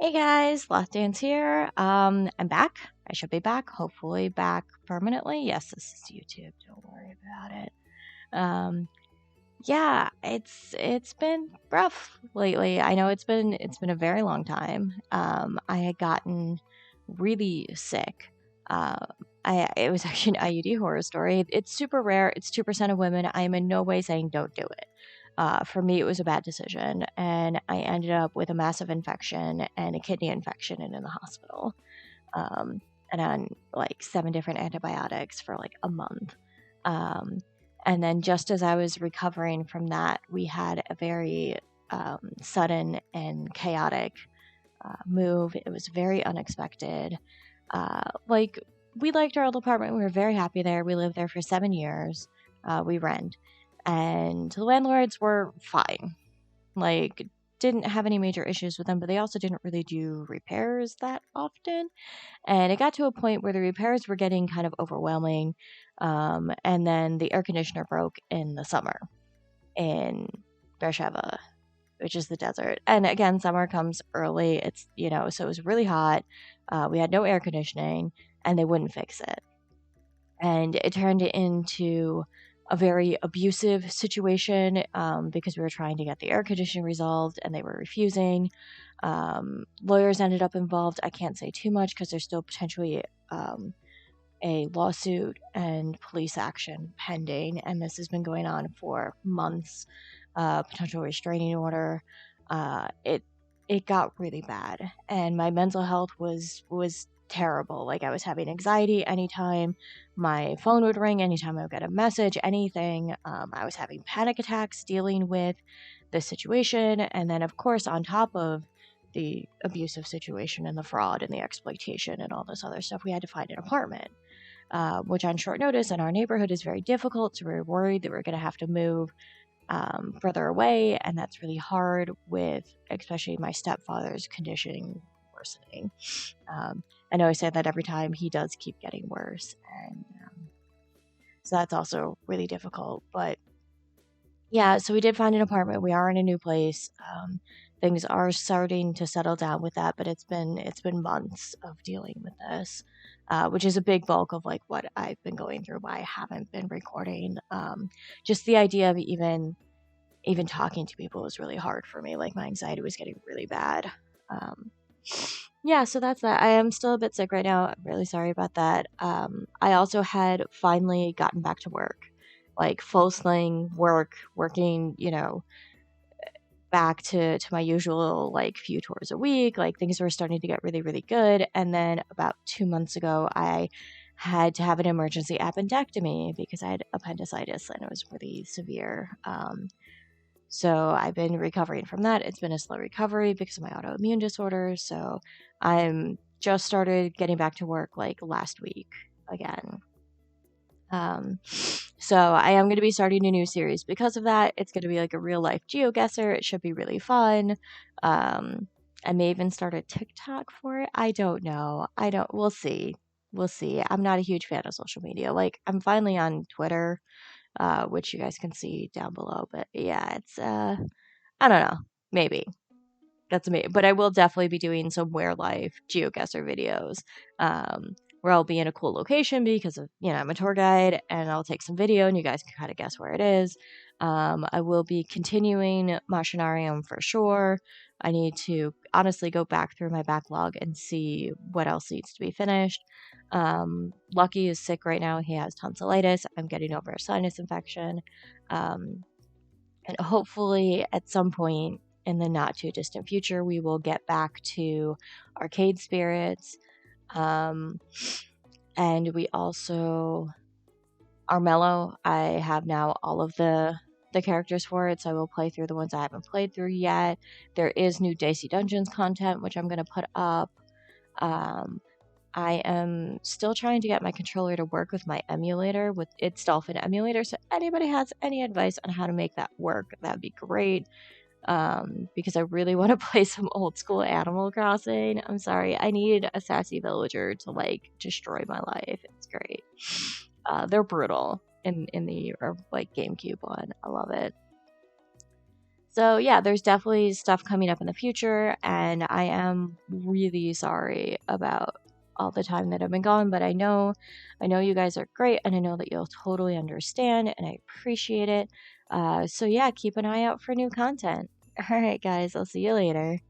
Hey guys, SlothDance here. I'm back. I should be back. Hopefully back permanently. Yes, this is YouTube. Don't worry about it. Um, yeah, it's been rough lately. I know it's been a very long time. I had gotten really sick. Uh, it was actually an IUD horror story. It's super rare. It's 2% of women. I am in no way saying don't do it. For me, it was a bad decision, and I ended up with a massive infection and a kidney infection and in the hospital. Um, and on like 7 different antibiotics for like a month. Um, and then just as I was recovering from that, we had a very sudden and chaotic move. It was very unexpected. Like, we liked our old apartment. We were very happy there. We lived there for 7 years. We rent. And the landlords were fine. Like, didn't have any major issues with them, but they also didn't really do repairs that often. And it got to a point where the repairs were getting kind of overwhelming. And then the air conditioner broke in the summer in Beersheba, which is the desert. And again, summer comes early. So it was really hot. We had no air conditioning, and they wouldn't fix it. And it turned into a very abusive situation because we were trying to get the air conditioning resolved and they were refusing. Lawyers ended up involved. I can't say too much because there's still potentially a lawsuit and police action pending, and this has been going on for months. Potential restraining order. It got really bad, and my mental health was terrible. Like, I was having anxiety anytime my phone would ring, anytime I would get a message, anything. I was having panic attacks dealing with the situation, and then of course on top of the abusive situation and the fraud and the exploitation and all this other stuff, we had to find an apartment, which on short notice in our neighborhood is very difficult. So we were worried that we are going to have to move further away, and that's really hard with especially my stepfather's condition worsening. I know I say that every time, he does keep getting worse, and so that's also really difficult. But yeah, so we did find an apartment. We are in a new place. Things are starting to settle down with that, but it's been months of dealing with this, which is a big bulk of like what I've been going through. Why I haven't been recording. Just the idea of even talking to people was really hard for me. Like, my anxiety was getting really bad. Yeah, so that's that. I am still a bit sick right now. I'm really sorry about that. I also had finally gotten back to work, like full sling working, back to my usual like few tours a week. Like, things were starting to get really, really good. And then about 2 months ago, I had to have an emergency appendectomy because I had appendicitis and it was really severe. So I've been recovering from that. It's been a slow recovery because of my autoimmune disorder. So I'm just started getting back to work like last week again. So I am going to be starting a new series because of that. It's going to be like a real life geoguesser. It should be really fun. I may even start a TikTok for it. I don't know. We'll see. We'll see. I'm not a huge fan of social media. Like, I'm finally on Twitter, which you guys can see down below. But yeah, it's I don't know, maybe that's me. But I will definitely be doing some where life geoguesser videos, where I'll be in a cool location because of I'm a tour guide, and I'll take some video and you guys can kind of guess where it is. I will be continuing Machinarium for sure. I need to honestly go back through my backlog and see what else needs to be finished. Lucky is sick right now. He has tonsillitis. I'm getting over a sinus infection. And hopefully at some point in the not too distant future, we will get back to arcade spirits. And we also, Armello, I have now all of the characters for it, so I will play through the ones I haven't played through yet. There is new Dicey Dungeons content, which I'm going to put up. I am still trying to get my controller to work with my emulator, with its Dolphin emulator. So anybody has any advice on how to make that work, that'd be great. Because I really want to play some old school Animal Crossing. I'm sorry, I need a sassy villager to like destroy my life. It's great. They're brutal in the like GameCube one. I love it. So yeah, there's definitely stuff coming up in the future, and I am really sorry about all the time that I've been gone, but I know you guys are great, and I know that you'll totally understand, and I appreciate it. So yeah, keep an eye out for new content. All right, guys, I'll see you later.